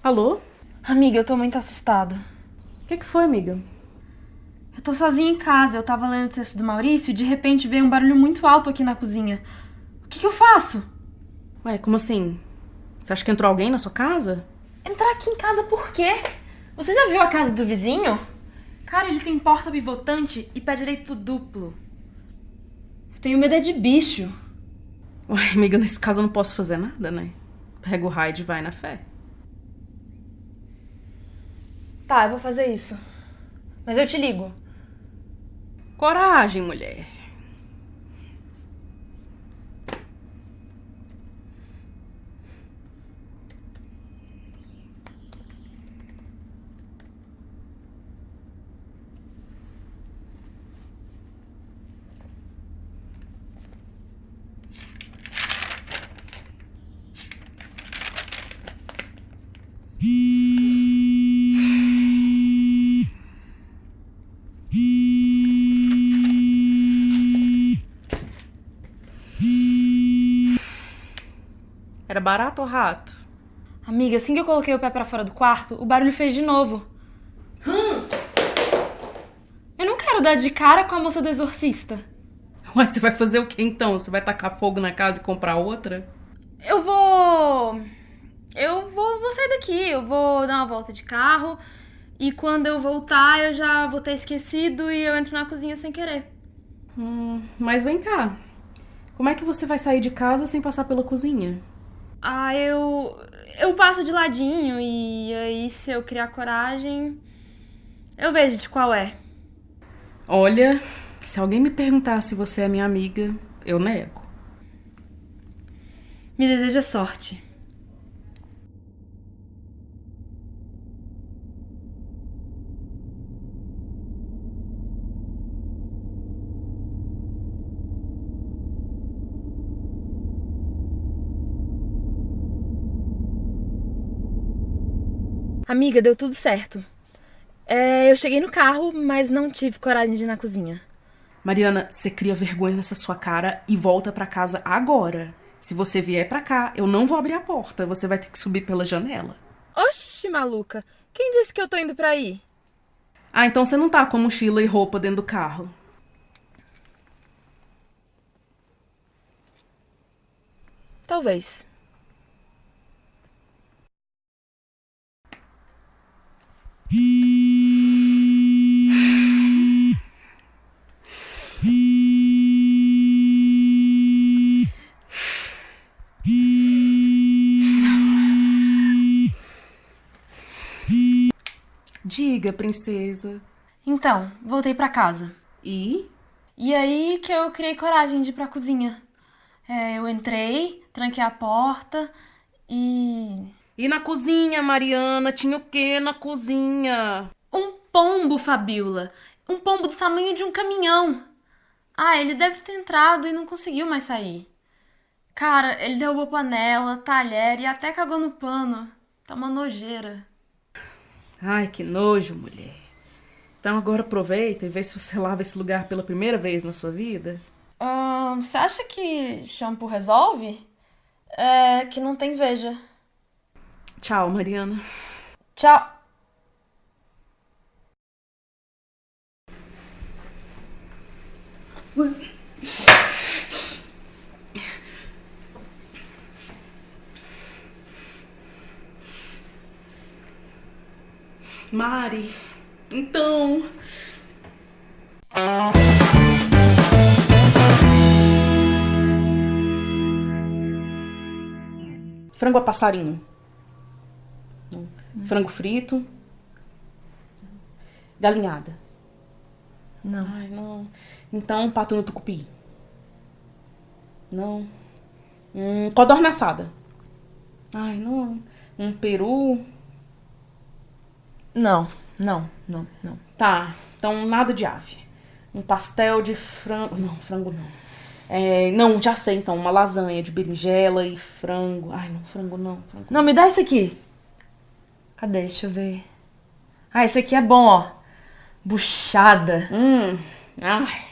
Alô? Amiga, eu tô muito assustada. O que foi, amiga? Eu tô sozinha em casa, eu tava lendo o texto do Maurício e de repente veio um barulho muito alto aqui na cozinha. O que eu faço? Ué, como assim? Você acha que entrou alguém na sua casa? Entrar aqui em casa por quê? Você já viu a casa do vizinho? Cara, ele tem porta pivotante e pé direito duplo. Eu tenho medo de bicho. Ué, amiga, nesse caso eu não posso fazer nada, né? Pega o raid e vai na fé. Tá, eu vou fazer isso. Mas eu te ligo. Coragem, mulher. Era barato ou rato? Amiga, assim que eu coloquei o pé pra fora do quarto, o barulho fez de novo. Eu não quero dar de cara com a moça do exorcista. Ué, você vai fazer o que então? Você vai tacar fogo na casa e comprar outra? Vou sair daqui, eu vou dar uma volta de carro e quando eu voltar eu já vou ter esquecido e eu entro na cozinha sem querer. Mas vem cá. Como é que você vai sair de casa sem passar pela cozinha? Eu passo de ladinho e aí se eu criar coragem, eu vejo de qual é. Olha, se alguém me perguntar se você é minha amiga, eu nego. Me deseja sorte. Amiga, deu tudo certo. Eu cheguei no carro, mas não tive coragem de ir na cozinha. Mariana, você cria vergonha nessa sua cara e volta pra casa agora. Se você vier pra cá, eu não vou abrir a porta. Você vai ter que subir pela janela. Oxi, maluca. Quem disse que eu tô indo pra aí? Ah, então você não tá com mochila e roupa dentro do carro. Talvez. Diga, princesa. Então, voltei pra casa. E? E aí que eu criei coragem de ir pra cozinha. Eu entrei, tranquei a porta e... E na cozinha, Mariana? Tinha o quê na cozinha? Um pombo, Fabiola. Um pombo do tamanho de um caminhão. Ele deve ter entrado e não conseguiu mais sair. Cara, ele derrubou panela, talher e até cagou no pano. Tá uma nojeira. Ai, que nojo, mulher. Então agora aproveita e vê se você lava esse lugar pela primeira vez na sua vida. Você acha que shampoo resolve? Que não tem veja. Tchau, Mariana. Tchau. Mari, então... Frango a passarinho. Frango frito. Galinhada. Não. Ai, não. Então, pato no tucupi. Não. Codorna assada. Ai, não. Um peru. Não. Tá, então nada de ave. Um pastel de frango. Não, frango não. Não, já sei então, uma lasanha de berinjela e frango. Ai, não, frango não. Não, me dá esse aqui. Cadê? Deixa eu ver. Ah, esse aqui é bom, ó. Buchada. Ai.